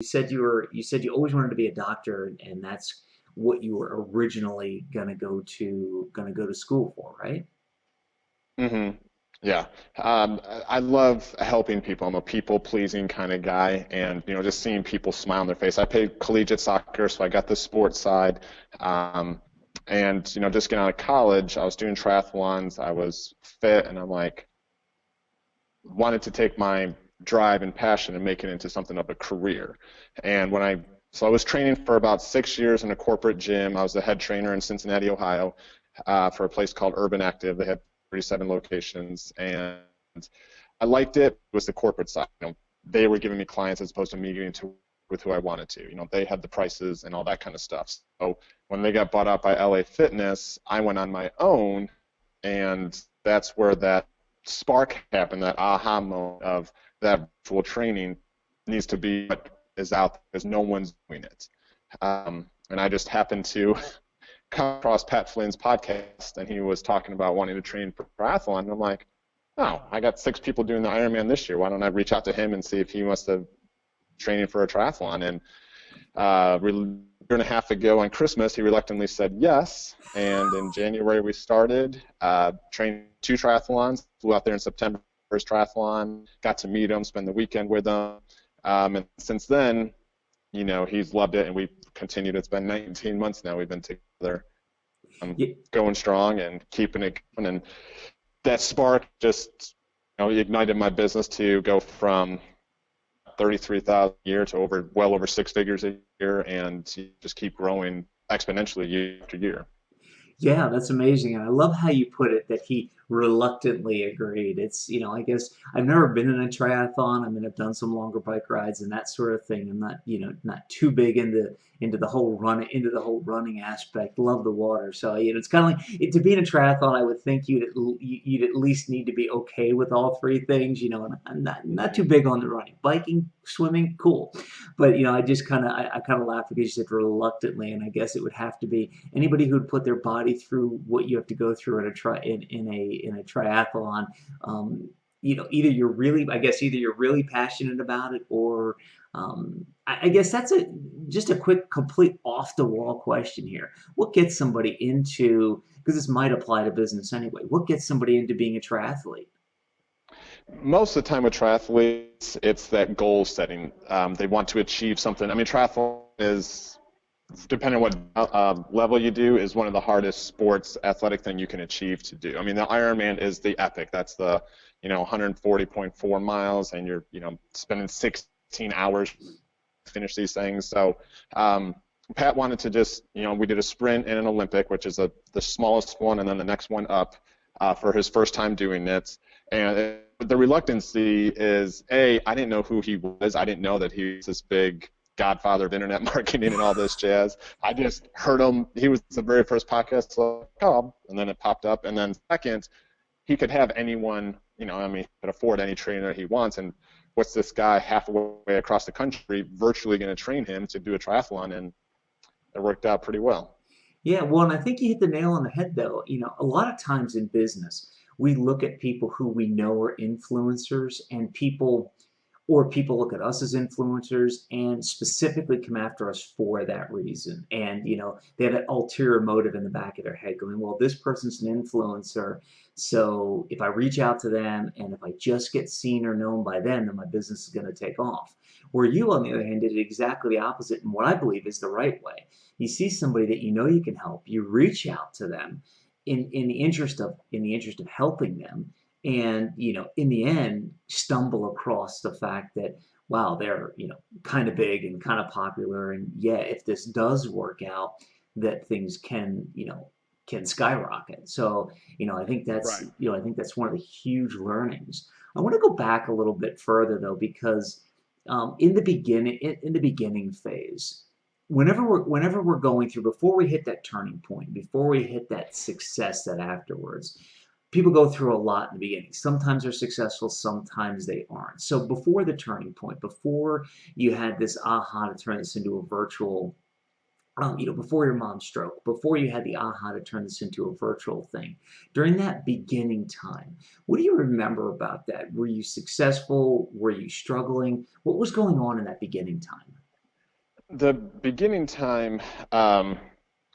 You said you always wanted to be a doctor, and that's what you were originally gonna go to school for, right? hmm Yeah. I love helping people. I'm a people pleasing kind of guy, and just seeing people smile on their face. I played collegiate soccer, so I got the sports side. Um, and just getting out of college, I was doing triathlons. I was fit, and I'm like, wanted to take my drive and passion and make it into something of a career. And so I was training for about 6 years in a corporate gym. I was the head trainer in Cincinnati, Ohio, for a place called Urban Active. They had 37 locations, and I liked it. It was the corporate side. They were giving me clients as opposed to me getting to with who I wanted to. They had the prices and all that kind of stuff. So when they got bought out by LA Fitness, I went on my own, and that's where that spark happened, that aha moment of that virtual training needs to be what is out there because no one's doing it. And I just happened to come across Pat Flynn's podcast, and he was talking about wanting to train for triathlon. And I'm like, oh, I got 6 people doing the Ironman this year. Why don't I reach out to him and see if he wants to training for a triathlon? And a year and a half ago on Christmas, he reluctantly said yes. And in January, we started, trained 2 triathlons, flew out there in September, first triathlon, got to meet him, spend the weekend with him. And since then, he's loved it, and we've continued. It's been 19 months now we've been together, Yeah, going strong and keeping it going. And that spark just, ignited my business to go from 33,000 a year to well over 6 figures a year, and just keep growing exponentially year after year. yeah, that's amazing. And I love how you put it that he reluctantly agreed. It's, I guess I've never been in a triathlon. I mean, I've done some longer bike rides and that sort of thing. I'm not, not too big into the whole running aspect. Love the water. So, it's kind of like to be in a triathlon, I would think you'd at least need to be okay with all three things, and I'm not too Mhm. big on the running. Biking, swimming, cool. But I just I kind of laughed because you said reluctantly, and I guess it would have to be anybody who'd put their body through what you have to go through in a triathlon. Either either you're really passionate about it, or I guess that's just a quick, complete off the wall question here. What gets somebody into, because this might apply to business anyway, what gets somebody into being a triathlete? Most of the time with triathletes, it's that goal setting. They want to achieve something. I mean, triathlon is, depending on what level you do, is one of the hardest sports athletic thing you can achieve to do. I mean, the Ironman is the epic. That's the 140.4 miles, and you're spending 16 hours to finish these things. So Pat wanted to just we did a sprint and an Olympic, which is the smallest one, and then the next one up, for his first time doing it. And the reluctancy is, I didn't know who he was. I didn't know that he was this big godfather of internet marketing and all this jazz. I just heard him. He was the very first podcast, so and then it popped up. And then second, he could have anyone, I mean, he could afford any trainer he wants. And what's this guy halfway across the country virtually going to train him to do a triathlon? And it worked out pretty well. Yeah, well, and I think you hit the nail on the head, though. A lot of times in business, we look at people who we know are influencers, and people look at us as influencers and specifically come after us for that reason. And, they have that ulterior motive in the back of their head going, well, this person's an influencer. So if I reach out to them and if I just get seen or known by them, then my business is going to take off. Where you, on the other hand, did exactly the opposite in what I believe is the right way. You see somebody that you know you can help, you reach out to them in the interest of helping them, and in the end stumble across the fact that wow, they're kind of big and kind of popular, and yeah, if this does work out, that things can skyrocket. So Right. I think that's one of the huge learnings. I want to go back a little bit further though, because in the beginning phase, whenever we're going through, before we hit that turning point, before we hit that success, that afterwards, people go through a lot in the beginning. Sometimes they're successful, sometimes they aren't. So before the turning point, before you had this aha to turn this into a virtual, before your mom's stroke, before you had the aha to turn this into a virtual thing, during that beginning time, what do you remember about that? Were you successful? Were you struggling? What was going on in that beginning time? The beginning time, I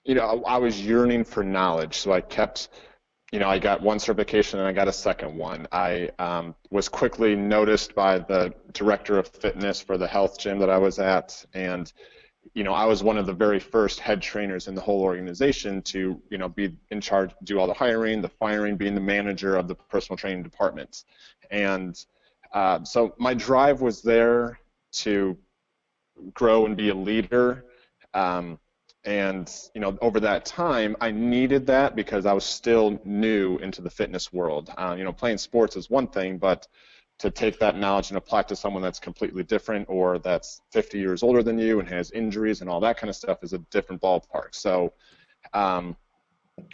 was yearning for knowledge, so I kept, I got one certification and I got a second one. I was quickly noticed by the director of fitness for the health gym that I was at, and I was one of the very first head trainers in the whole organization to, be in charge, do all the hiring, the firing, being the manager of the personal training department. And so my drive was there to grow and be a leader. Um, and over that time, I needed that because I was still new into the fitness world. Playing sports is one thing, but to take that knowledge and apply it to someone that's completely different or that's 50 years older than you and has injuries and all that kind of stuff is a different ballpark. So um,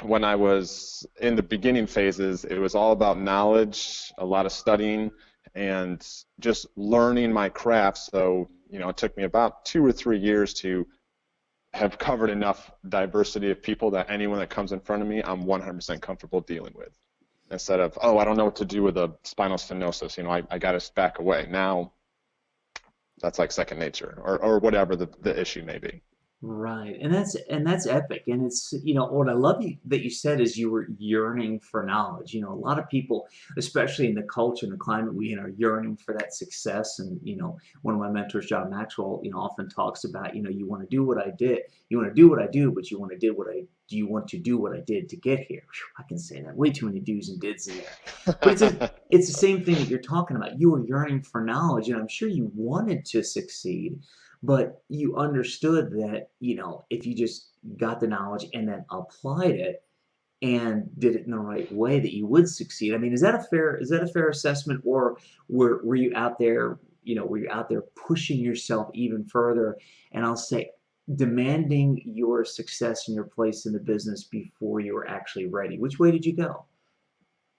when I was in the beginning phases, it was all about knowledge, a lot of studying, and just learning my craft. So, it took me about 2 or 3 years to have covered enough diversity of people that anyone that comes in front of me, I'm 100% comfortable dealing with. Instead of, oh, I don't know what to do with a spinal stenosis, I got to back away. Now, that's like second nature, or whatever the issue may be. Right, and that's epic, and it's what I love that you said is you were yearning for knowledge. A lot of people, especially in the culture and the climate we in, are yearning for that success. And one of my mentors, John Maxwell, often talks about you want to do what I did, you want to do what I do, but you want to do what I did to get here. Whew, I can say that way too many do's and dids in there, but it's the same thing that you're talking about. You were yearning for knowledge, and I'm sure you wanted to succeed, but you understood that if you just got the knowledge and then applied it and did it in the right way, that you would succeed. I mean, is that a fair assessment, or were you out there, pushing yourself even further, and I'll say demanding your success and your place in the business before you were actually ready? Which way did you go?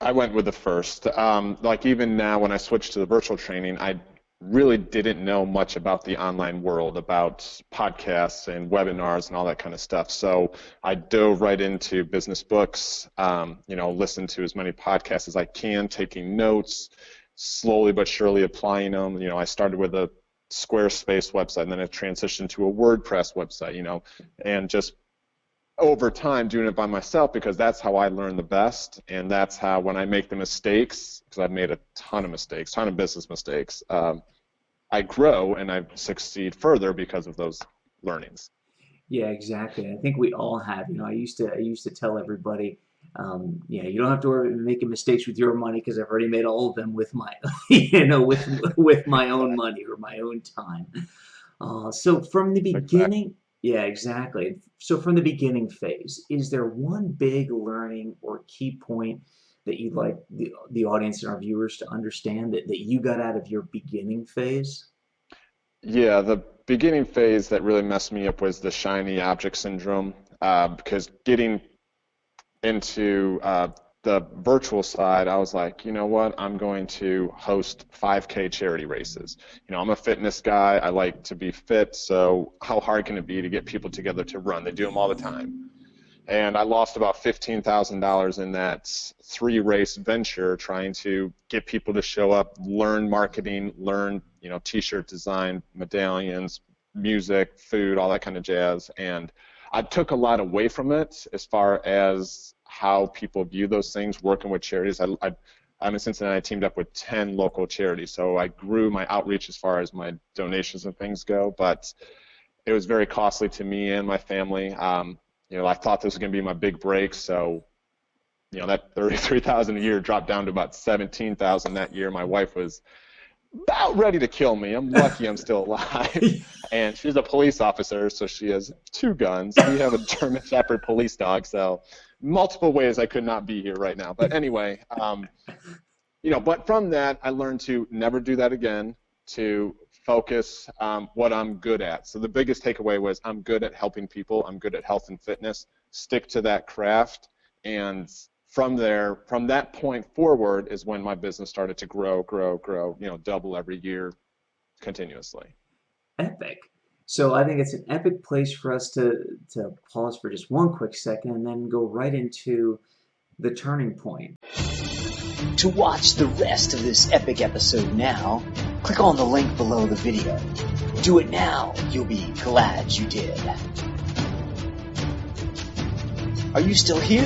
I went with the first. Like even now, when I switched to the virtual training, I really didn't know much about the online world, about podcasts and webinars and all that kind of stuff. So I dove right into business books, listened to as many podcasts as I can, taking notes, slowly but surely applying them. I started with a Squarespace website, and then I transitioned to a WordPress website, and just over time doing it by myself because that's how I learn the best, and that's how when I make the mistakes, because I've made a ton of mistakes, ton of business mistakes, I grow and I succeed further because of those learnings. Yeah, exactly. I think we all have. I used to tell everybody, you don't have to worry about making mistakes with your money because I've already made all of them with my, with my own money or my own time. So from the Exactly. beginning, yeah, exactly. So from the beginning phase, is there one big learning or key point that you'd like the audience and our viewers to understand that you got out of your beginning phase? Yeah, the beginning phase that really messed me up was the shiny object syndrome, because getting into the virtual side, I was like, you know what? I'm going to host 5K charity races. I'm a fitness guy. I like to be fit. So how hard can it be to get people together to run? They do them all the time. And I lost about $15,000 in that three-race venture trying to get people to show up, learn marketing, learn, t-shirt design, medallions, music, food, all that kind of jazz. And I took a lot away from it as far as how people view those things, working with charities. I'm in Cincinnati. I teamed up with 10 local charities, so I grew my outreach as far as my donations and things go, but it was very costly to me and my family. I thought this was going to be my big break, so that 33,000 a year dropped down to about 17,000 that year. My wife was about ready to kill me. I'm lucky I'm still alive. And she's a police officer, so she has two guns. We have a German Shepherd police dog, so multiple ways I could not be here right now. But anyway, but from that, I learned to never do that again, to focus what I'm good at. So the biggest takeaway was I'm good at helping people. I'm good at health and fitness. Stick to that craft. And from there, from that point forward is when my business started to grow, double every year continuously. Epic. So I think it's an epic place for us to pause for just one quick second and then go right into the turning point. To watch the rest of this epic episode now, click on the link below the video. Do it now. You'll be glad you did. Are you still here?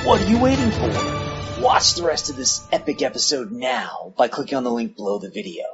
What are you waiting for? Watch the rest of this epic episode now by clicking on the link below the video.